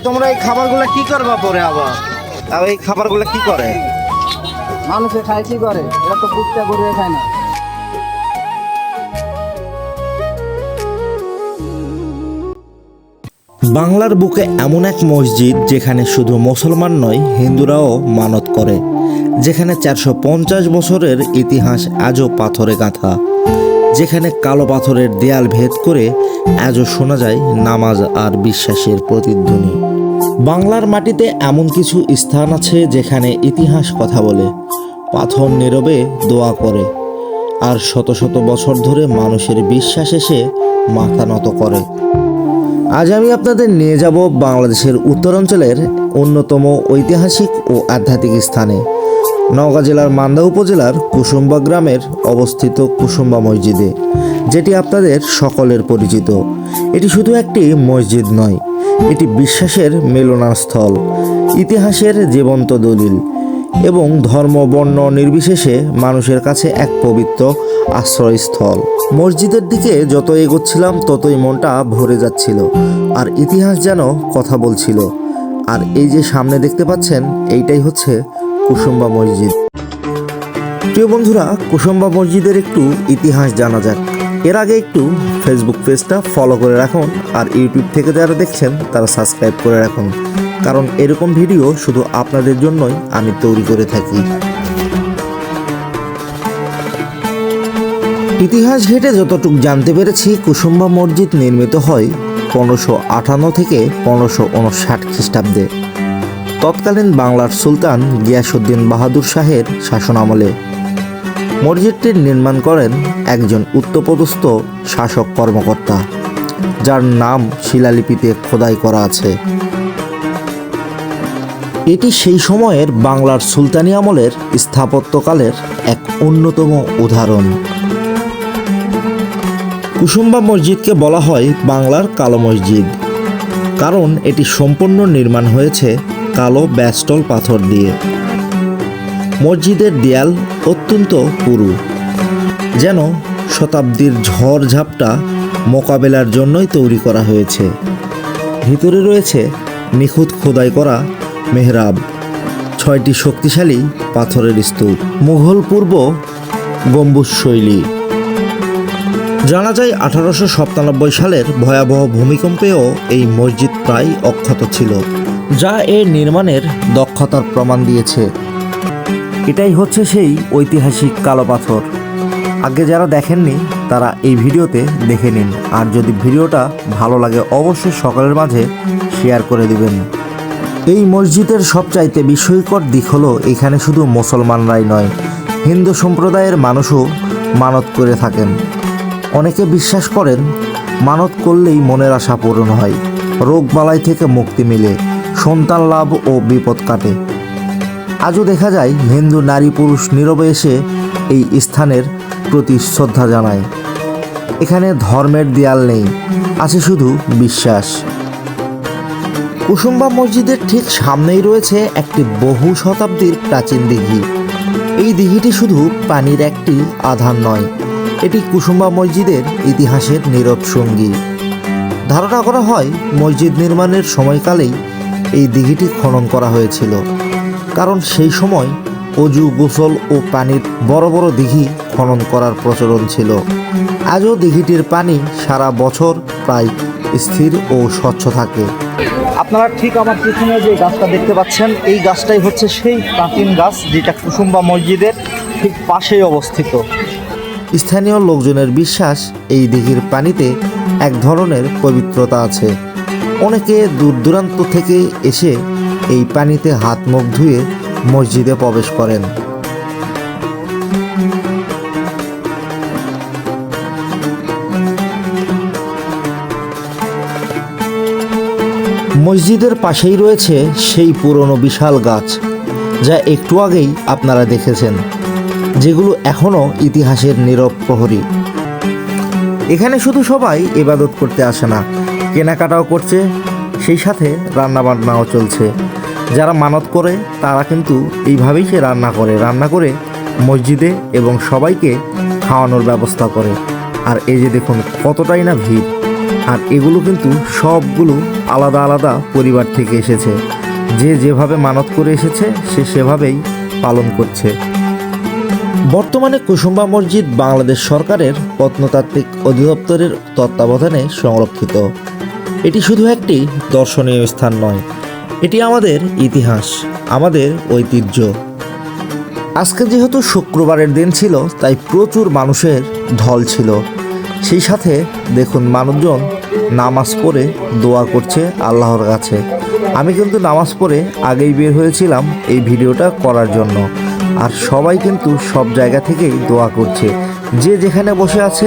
তোমরা এই খাবারগুলো কি করবা পরে আবার? আর এই খাবারগুলো কি করে? মানুষে খায় কি করে? এরা তো কুত্তা গরুয়ে খায় না। বাংলার বুকে এমন এক মসজিদ যেখানে শুধু মুসলমান নয়, হিন্দুরাও মানত করে, যেখানে 450 বছরের ইতিহাস আজও পাথরে গাঁথা, যেখানে কালো পাথরের দেয়াল ভেদ করে আজও শোনা যায় নামাজ আর বিশ্বাসের প্রতিধ্বনি। বাংলার মাটিতে এমন কিছু স্থান আছে যেখানে ইতিহাস কথা বলে, পাথর নীরবে দোয়া করে, আর শত শত বছর ধরে মানুষের বিশ্বাস এসে মাথা নত করে। আজ আমি আপনাদের নিয়ে যাব বাংলাদেশের উত্তরাঞ্চলের অন্যতম ঐতিহাসিক ও আধ্যাত্মিক স্থানে, নওগাঁ জেলার মান্দা উপজেলার কুসুম্বা গ্রামের অবস্থিত কুসুম্বা মসজিদে, যেটি আপনাদের সকলের পরিচিত। এটি শুধু একটি মসজিদ নয়, এটি বিশ্বাসের মিলনস্থল, ইতিহাসের জীবন্ত দলিল এবং ধর্ম বর্ণ নির্বিশেষে মানুষের কাছে এক পবিত্র আশ্রয়স্থল। মসজিদের দিকে যত এগোচ্ছিলাম ততই মনটা ভরে যাচ্ছিল, আর ইতিহাস যেন কথা বলছিল। আর এই যে সামনে দেখতে পাচ্ছেন, এইটাই হচ্ছে কুসুম্বা মসজিদ। প্রিয় বন্ধুরা, কুসুম্বা মসজিদের একটু ইতিহাস জানা যাক। এর আগে একটু ফেসবুক পেজটা ফলো করে রাখুন, আর ইউটিউব থেকে যারা দেখছেন তারা সাবস্ক্রাইব করে রাখুন, কারণ এরকম ভিডিও শুধু আপনাদের জন্যই আমি তৈরি করে থাকি। ইতিহাস ঘেটে যতটুকু জানতে পেরেছি, কুসুম্বা মসজিদ নির্মিত হয় 1558 থেকে 1559 খ্রিস্টাব্দে, তৎকালীন বাংলার সুলতান গিয়াসউদ্দিন বাহাদুর শাহের শাসনামলে। মসজিদটির নির্মাণ করেন একজন উচ্চপদস্থ শাসক কর্মকর্তা, যার নাম শিলালিপিতে খোদাই করা আছে। এটি সেই সময়ের বাংলার সুলতানি আমলের স্থাপত্যকালের এক অন্যতম উদাহরণ। কুসুম্বা মসজিদকে বলা হয় বাংলার কালো মসজিদ, কারণ এটি সম্পূর্ণ নির্মাণ হয়েছে কালো ব্যাস্টল পাথর দিয়ে। মসজিদের দেয়াল অত্যন্ত পুরু, যেন শতাব্দীর ঝড় ঝাপটা মোকাবেলার জন্যই তৈরি করা হয়েছে। ভিতরে রয়েছে নিখুঁত খোদাই করা মেহরাব, 6টি শক্তিশালী পাথরের স্তূপ, মুঘল পূর্ব গম্বুজ শৈলী। জানা যায় 1897 সালের ভয়াবহ ভূমিকম্পেও এই মসজিদ প্রায় অক্ষত ছিল, যা এর নির্মাণের দক্ষতার প্রমাণ দিয়েছে। এটাই হচ্ছে সেই ঐতিহাসিক কালো পাথর। আগে যারা দেখেননি তারা এই ভিডিওতে দেখে নিন, আর যদি ভিডিওটা ভালো লাগে অবশ্যই সকলের মাঝে শেয়ার করে দিবেন। এই মসজিদের সবচাইতে বিস্ময়কর দিক হলো এখানে শুধু মুসলমানরাই নয়, হিন্দু সম্প্রদায়ের মানুষও মানত করে থাকেন। অনেকে বিশ্বাস করেন মানত করলেই মনের আশা পূরণ হয়, রোগবালাই থেকে মুক্তি মিলে, সন্তান লাভ ও বিপদ কাটে। আজও দেখা যায় হিন্দু নারী পুরুষ নীরবে এসে এই স্থানের প্রতি শ্রদ্ধা জানায়। এখানে ধর্মের দেয়াল নেই, আছে শুধু বিশ্বাস। কুসুম্বা মসজিদের ঠিক সামনেই রয়েছে একটি বহু শতাব্দীর প্রাচীন দিঘি। এই দিঘিটি শুধু পানির একটি আধার নয়, এটি কুসুম্বা মসজিদের ইতিহাসের নীরব সঙ্গী। ধারণা করা হয় মসজিদ নির্মাণের সময়কালেই এই দিঘিটি খনন করা হয়েছিল, কারণ সেই সময় অজু, গোসল ও পানির বড় বড় দিঘি খনন করার প্রচলন ছিল। আজও দিঘিটির পানি সারা বছর প্রায় স্থির ও স্বচ্ছ থাকে। আপনারা ঠিক আমার পিছনে যে গাছটা দেখতে পাচ্ছেন, এই গাছটাই হচ্ছে সেই প্রাচীন গাছ, যেটা কুসুম্বা মসজিদের ঠিক পাশেই অবস্থিত। স্থানীয় লোকজনের বিশ্বাস এই দিঘির পানিতে এক ধরনের পবিত্রতা আছে। অনেকে দূর দূরান্ত থেকে এসে এই পানিতে হাত মুখ ধুয়ে মসজিদে প্রবেশ করেন। মসজিদের পাশেই রয়েছে সেই পুরনো বিশাল গাছ, যা একটু আগেই আপনারা দেখেছেন, যেগুলো এখনও ইতিহাসের নীরব প্রহরী। এখানে শুধু সবাই ইবাদত করতে আসে না, কেনাকাটাও করছে, সেই সাথে রান্নাবান্নাও চলছে। যারা মানত করে তারা কিন্তু এইভাবেই সে রান্না করে মসজিদে এবং সবাইকে খাওয়ানোর ব্যবস্থা করে। আর এই যে দেখুন কতটাই না ভিড়, আর এগুলো কিন্তু সবগুলো আলাদা আলাদা পরিবার থেকে এসেছে। যে যেভাবে মানত করে এসেছে সে সেভাবেই পালন করছে। বর্তমানে কুসুম্বা মসজিদ বাংলাদেশ সরকারের প্রত্নতাত্ত্বিক অধিদপ্তরের তত্ত্বাবধানে সংরক্ষিত। এটি শুধু একটি দর্শনীয় স্থান নয়, এটি আমাদের ইতিহাস, আমাদের ঐতিহ্য। আজকে যেহেতু শুক্রবারের দিন ছিল, তাই প্রচুর মানুষের ঢল ছিল। সেই সাথে দেখুন মানুষজন নামাজ পড়ে দোয়া করছে আল্লাহর কাছে। আমি কিন্তু নামাজ পড়ে আগেই বের হয়েছিলাম এই ভিডিওটা করার জন্য। আর সবাই কিন্তু সব জায়গা থেকেই দোয়া করছে, যে যেখানে বসে আছে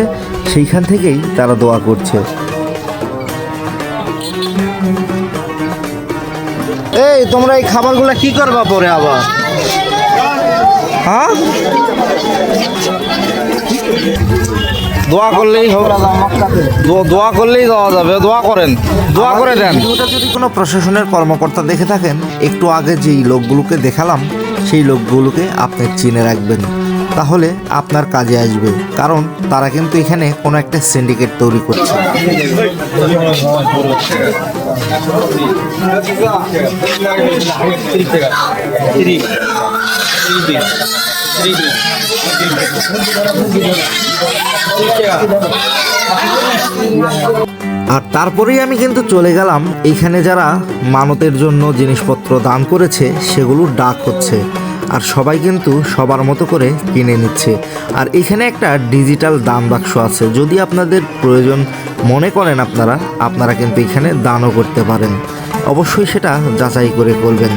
সেইখান থেকেই তারা দোয়া করছে। এই তোমরা এই খাবারগুলো কি করবা পরে আবার? হ্যাঁ, দোয়া করলেই হবে, দোয়া করলেই দেওয়া যাবে। দোয়া করেন, দোয়া করে দেন। ভিডিওটা যদি কোনো প্রশাসনের কর্মকর্তা দেখে থাকেন, একটু আগে যেই লোকগুলোকে দেখালাম সেই লোকগুলোকে আপনি চিনে রাখবেন, তাহলে আপনার কাজে আসবে। কারণ তারা কিন্তু এখানে কোনো একটা সিন্ডিকেট তৈরি করছে। আর তারপরেই আমি কিন্তু চলে গেলাম এইখানে যারা মানতের জন্য জিনিসপত্র দান করেছে সেগুলো ডাক হচ্ছে, আর সবাই কিন্তু সবার মতো করে কিনে নিচ্ছে। আর এখানে একটা ডিজিটাল দান বাক্স আছে, যদি আপনাদের প্রয়োজন মনে করেন আপনারা কিন্তু এখানে দানও করতে পারেন। অবশ্যই সেটা যাচাই করে করবেন।